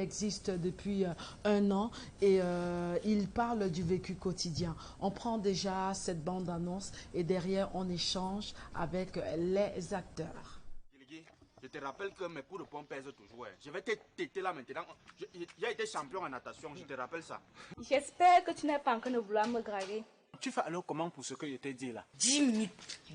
existe depuis 1 an et il parle du vécu quotidien. On prend déjà cette bande-annonce et derrière, on échange avec les acteurs. Je te rappelle que mes coups de pompe pèsent toujours. Je vais te téter là maintenant. J'ai été champion en natation, je te rappelle ça. J'espère que tu n'es pas en train de vouloir me draguer. Tu fais alors comment pour ce que je t'ai dit là? 10 minutes.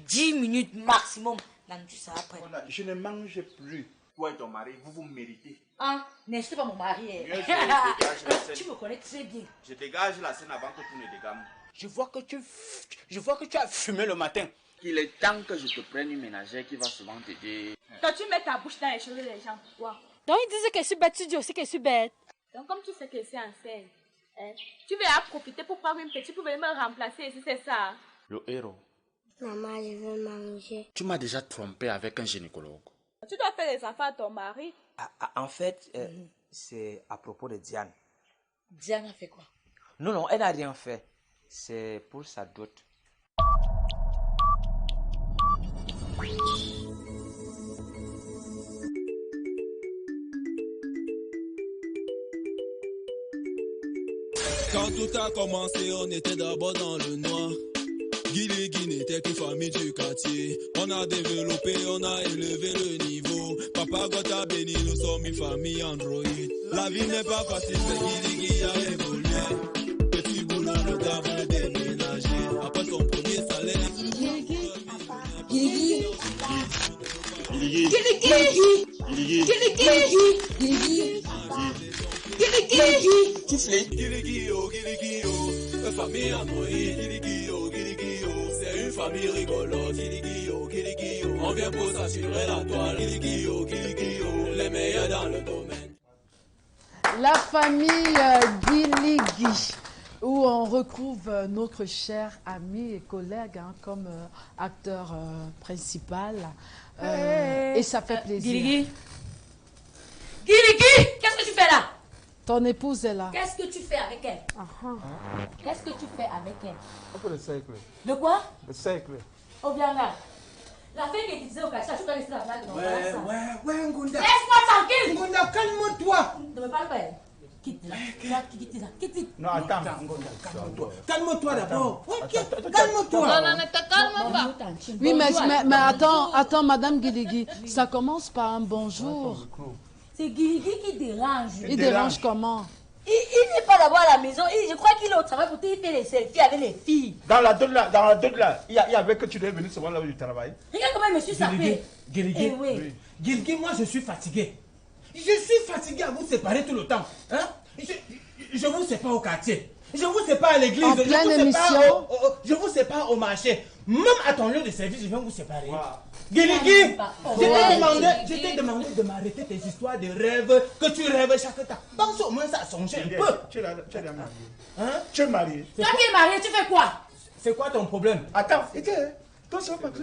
10 minutes maximum. Là, tu sais après. Je ne mange plus. Toi et ton mari, vous vous méritez. Ah, n'est-ce pas mon mari? Mieux, je dégage la scène. Tu me connais très bien. Je dégage la scène avant que tu ne dégames. Je vois que tu as fumé le matin. Il est temps que je te prenne une ménagère qui va souvent t'aider. Quand tu mets ta bouche dans les choses des gens, quoi? Donc ils disent que je suis bête, tu dis aussi que je suis bête. Donc comme tu sais que c'est en scène, tu vas profiter pour prendre une petite pour venir me remplacer, si c'est ça. Le héros. Maman, je veux manger. Tu m'as déjà trompé avec un gynécologue. Tu dois faire les enfants à ton mari. En fait, c'est à propos de Diane. Diane a fait quoi? Non, elle n'a rien fait. C'est pour sa dot. Quand tout a commencé, on était d'abord dans le noir. Guiligui n'était qu'une famille du quartier. On a développé, on a élevé le niveau. Papa God a béni, nous sommes une famille Android. La vie n'est pas facile, mais Guiligui a évolué. Petit boulot, le gars veut déménager. Après son premier salaire. Guiligui. Tu fais Guiligui, oh, famille Android. Guiligui, oh, c'est une famille rigolote. Guiligui, oh, on vient pour s'assurer la toile. Guiligui, oh, les meilleurs dans le domaine. La famille Guiligui, où on retrouve notre cher ami et collègue comme acteur principal. Et ça fait plaisir. Guiligui, qu'est-ce que tu fais là? Ton épouse est là. Qu'est-ce que tu fais avec elle? Qu'est-ce que tu fais avec elle? Un peu de cercle. De quoi? Le cercle. Oh bien là. La fille qui disait au cachet, je connais la blague. Ouais, Ngunda. Laisse-moi tranquille. Ngunda, calme-toi. Ne me parle pas. Quitte là. Quitte. Non, attends, Ngunda, calme-toi. Calme-toi d'abord. Calme-toi. Non, ne te calme pas. Oui, mais attends, Madame Guiligui, ça commence par un bonjour. C'est Guiligui qui dérange. Il dérange comment? Il n'est pas d'abord à la maison. Je crois qu'il est au travail pour il fait les selfies avec les filles. Dans la dot là, il y avait que tu devais venir souvent là où tu travailles. Regarde comment il me suit sapé. Guiligui, moi je suis fatigué. Je suis fatigué à vous séparer tout le temps. Hein? Je vous sépare au quartier. Je vous sépare à l'église. En pleine émission. Je vous sépare au marché. Même à ton lieu de service, je viens vous séparer. Guiligui, je t'ai demandé de m'arrêter tes histoires de rêves que tu rêves chaque temps. Pense au moins à songer un peu. Tu es marié. Hein? Tu es marié. Toi qui es marié, tu fais quoi? C'est quoi ton problème? Attends, toi, c'est pas que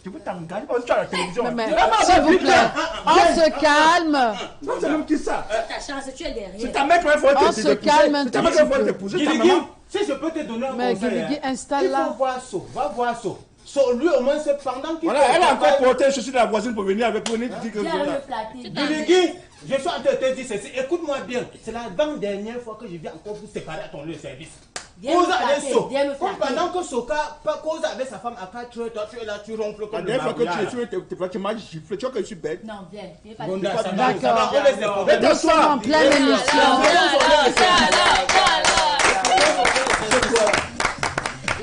tu veux t'engager parce que tu as la télévision. S'il vous plaît, on se calme. Non, c'est même qui ça? Ta chance, tu es derrière. C'est ta mère qui va faire On se calme un tout petit peu. Guiligui, si je peux te donner un conseil. Mais Guiligui, installe là. Il faut voir So. Va voir So. So, lui, au moins, c'est pendant qu'il... Voilà, elle a encore porté un chaussure de la voisine pour venir avec vous. Guiligui, je suis en train de te dire ceci. Écoute-moi bien. C'est la dernière fois que je viens encore vous séparer à ton lieu de service. Cause avec So. Pendant que Soka cause avec sa femme à 4 heures, toi tu es là, tu ronfles comme le dernière fois que tu m'as giflé, tu vois que je suis bête. Non, viens. D'accord. Nous sommes en pleine émission.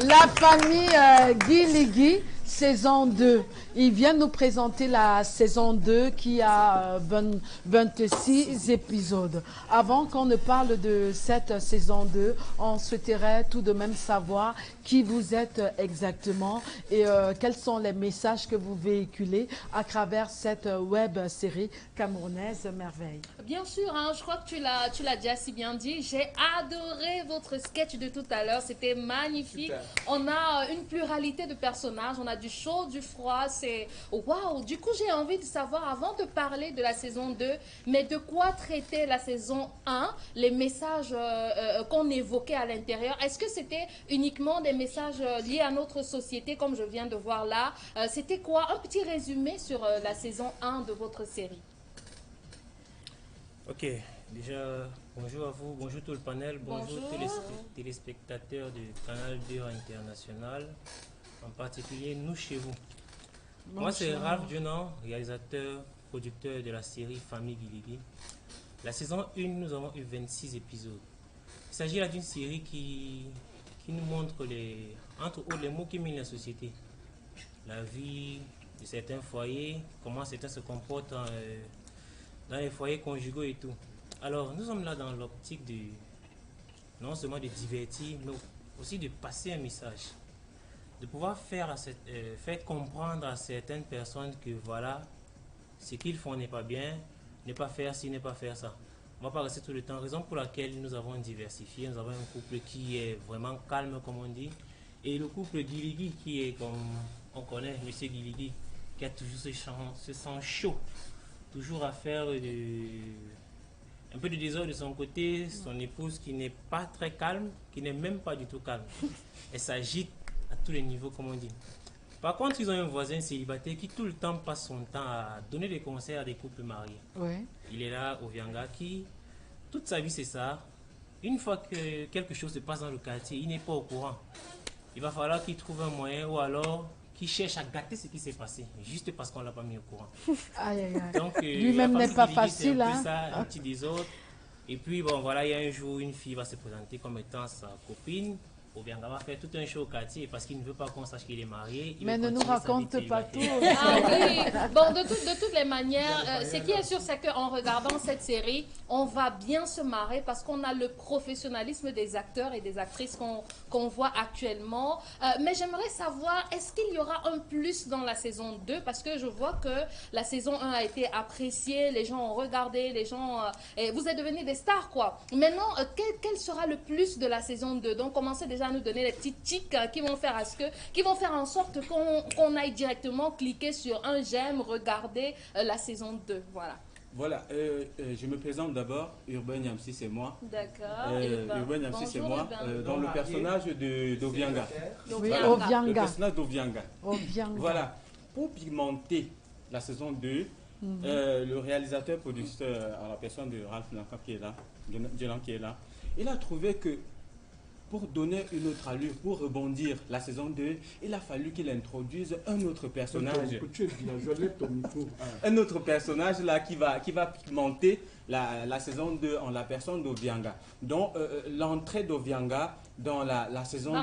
La famille Guiligui, saison 2. Ils viennent nous présenter la saison 2 qui a 26 épisodes. Avant qu'on ne parle de cette saison 2, on souhaiterait tout de même savoir qui vous êtes exactement et quels sont les messages que vous véhiculez à travers cette web série camerounaise Merveille. Bien sûr, hein, je crois que tu l'as déjà si bien dit. J'ai adoré votre sketch de tout à l'heure. C'était magnifique. Super. On a une pluralité de personnages. On a du chaud, du froid. C'est waouh. Du coup, j'ai envie de savoir, avant de parler de la saison 2, mais de quoi traiter la saison 1, les messages qu'on évoquait à l'intérieur. Est-ce que c'était uniquement des messages liés à notre société, comme je viens de voir là? C'était quoi? Un petit résumé sur la saison 1 de votre série. Ok, Déjà, bonjour à vous, bonjour tout le panel, bonjour, tous les téléspectateurs du Canal 2 International, en particulier nous chez vous. Bonjour. Moi, c'est Ralph Dunan, réalisateur, producteur de la série Famille Guiligui. La saison 1, nous avons eu 26 épisodes. Il s'agit là d'une série qui nous montre entre autres les mots qui minent la société. La vie de certains foyers, comment certains se comportent dans les foyers conjugaux et tout. Alors, nous sommes là dans l'optique non seulement de divertir, mais aussi de passer un message. De pouvoir faire comprendre à certaines personnes que voilà, ce qu'ils font n'est pas bien, ne pas faire ci, ne pas faire ça. On ne va pas rester tout le temps, raison pour laquelle nous avons diversifié. Nous avons un couple qui est vraiment calme, comme on dit, et le couple Guiligui qui est, comme on connaît, M. Guiligui, qui a toujours ce sang chaud, toujours à faire un peu de désordre de son côté, son épouse qui n'est pas très calme, qui n'est même pas du tout calme. Elle s'agite à tous les niveaux, comme on dit. Par contre, ils ont un voisin célibataire qui tout le temps passe son temps à donner des conseils à des couples mariés. Ouais. Il est là, Ovianga, qui, toute sa vie, c'est ça. Une fois que quelque chose se passe dans le quartier, il n'est pas au courant. Il va falloir qu'il trouve un moyen ou alors qu'il cherche à gâter ce qui s'est passé, juste parce qu'on ne l'a pas mis au courant. Aïe, aïe, aïe. Donc, lui-même n'est pas facile. Un peu ça, un petit désordre. Et puis, bon, voilà, il y a un jour, une fille va se présenter comme étant sa copine. Obianga va faire tout un show au quartier parce qu'il ne veut pas qu'on sache qu'il est marié. Mais ne nous raconte pas tout. Ah oui. Bon, de toutes les manières, ce qui est sûr, c'est qu'en regardant cette série, on va bien se marrer parce qu'on a le professionnalisme des acteurs et des actrices qu'on voit actuellement. Mais j'aimerais savoir, est-ce qu'il y aura un plus dans la saison 2? Parce que je vois que la saison 1 a été appréciée, les gens ont regardé, les gens... vous êtes devenus des stars, quoi. Maintenant, quel sera le plus de la saison 2? Donc, commencez déjà à nous donner les petits tics qui vont faire en sorte qu'on aille directement cliquer sur un j'aime, regarder la saison 2. Voilà. Voilà, je me présente d'abord, Urbain Yamsi, c'est moi. D'accord. Urbain Yamsi, c'est moi, dans le personnage d'Ovianga. Oui, Voilà, Ovianga. le personnage d'Ovianga. Ovianga. Voilà, pour pigmenter la saison 2, le réalisateur, producteur, à la personne de Ralph Nanka qui est là, Djelan qui est là, il a trouvé que pour donner une autre allure, pour rebondir la saison 2, il a fallu qu'il introduise un autre personnage. Un autre personnage là qui va pigmenter la saison 2 en la personne d'Ovianga. Donc l'entrée d'Ovianga dans la saison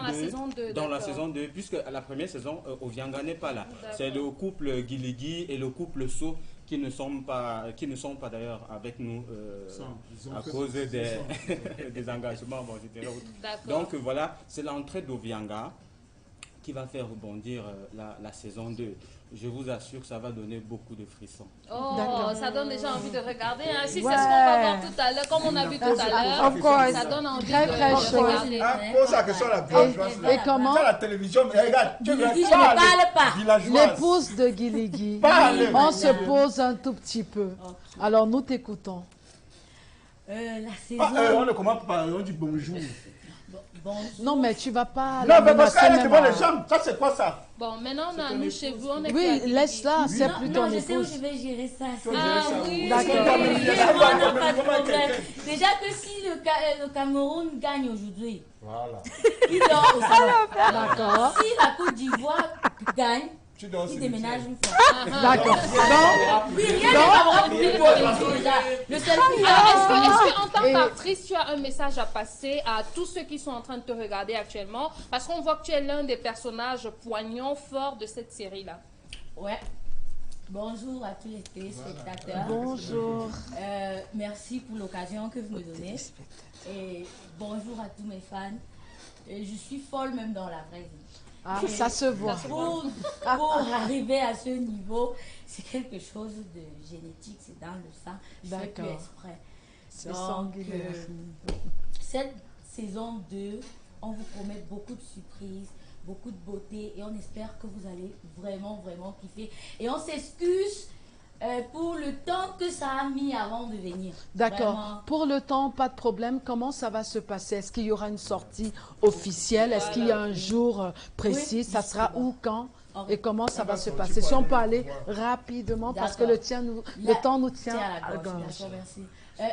2, puisque à la première saison, Ovianga n'est pas là. C'est le couple Guiligui et le couple So qui ne sont pas d'ailleurs avec nous à cause des engagements, etc. Donc voilà, c'est l'entrée d'Ovianga qui va faire rebondir la saison 2. Je vous assure que ça va donner beaucoup de frissons. Oh, ça donne déjà envie de regarder. Hein. Si c'est ce qu'on va voir tout à l'heure, comme on a vu tout à l'heure, ça donne envie de regarder. Pose la question la villageoise. Et comment la télévision, mais regarde, tu ne parle pas. L'épouse de Guiligui. On se pose un tout petit peu. Alors nous t'écoutons. La saison... on ne commence pas, on dit bonjour. Non, mais tu vas pas... Non, mais parce qu'elle est devant les jambes. Ça, c'est quoi ça? Bon, maintenant, on a nous chez vous. On est oui, laisse-la, c'est plus ton épouse. Non, je sais où je vais gérer ça. Ah oui, d'accord. Déjà que si le Cameroun gagne aujourd'hui, il dort au salon. D'accord. Si la Côte d'Ivoire gagne, il déménage une fois. D'accord. Oui, rien ne va le seul est-ce qu'en tant qu'actrice, tu as un message à passer à tous ceux qui sont en train de te regarder actuellement? Parce qu'on voit que tu es l'un des personnages poignants, forts de cette série-là. Ouais. Bonjour à tous les téléspectateurs. Bonjour. Merci pour l'occasion que vous me donnez. Et bonjour à tous mes fans. Et je suis folle même dans la vraie vie. Ah, ça se voit. Pour arriver à ce niveau, c'est quelque chose de génétique, c'est dans le sang. Je fais plus exprès. C'est sanguinaire. Cette saison 2, on vous promet beaucoup de surprises, beaucoup de beauté et on espère que vous allez vraiment, vraiment kiffer. Et on s'excuse pour le temps que ça a mis avant de venir. D'accord. Pour le temps, pas de problème. Comment ça va se passer? Est-ce qu'il y aura une sortie officielle? Est-ce qu'il y a un jour précis? Ça sera où, quand? Et comment ça va se passer? Si on peut aller rapidement, parce que le temps nous tient à la gorge. Merci.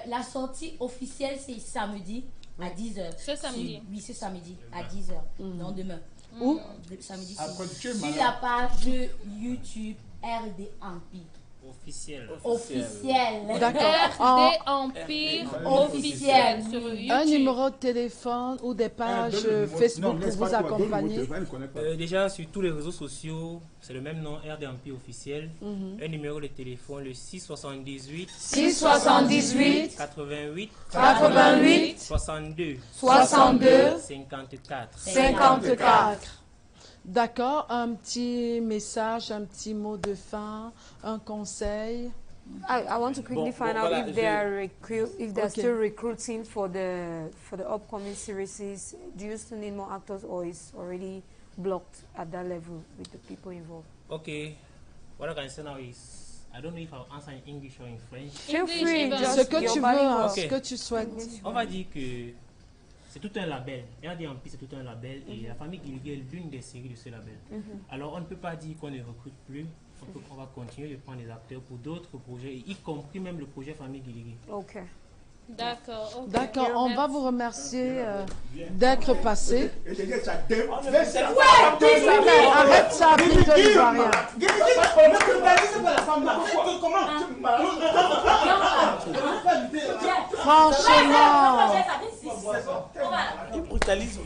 La sortie officielle, c'est samedi à 10h. Ce samedi. Oui, ce samedi à 10h. Non, demain. Où? Samedi. Sur la page YouTube RD Empire. Officiel. D'accord. RD Empire officiel. Sur YouTube. Un numéro de téléphone ou des pages Facebook pour vous accompagner. Déjà, sur tous les réseaux sociaux, c'est le même nom, RD Empire officiel. Un numéro de téléphone, le 678 678 88 88 62 62 54 54. D'accord, un petit message, un petit mot de fin, un conseil. I want to quickly find out if they are still recruiting for the upcoming series. Do you still need more actors, or is already blocked at that level with the people involved? Okay, what I can say now is I don't know if I'll answer in English or in French. Feel free, Ce que tu veux, ce que tu souhaites. On va dire que c'est tout un label. RD Empire, c'est tout un label. Et la famille Guiligui est l'une des séries de ce label. Alors, on ne peut pas dire qu'on ne recrute plus. On va continuer de prendre des acteurs pour d'autres projets, y compris même le projet Famille Guiligui. Ok. D'accord. D'accord, on va vous remercier d'être passé. Arrête ça, plutôt ivoirien. Franchement. Tu brutalises.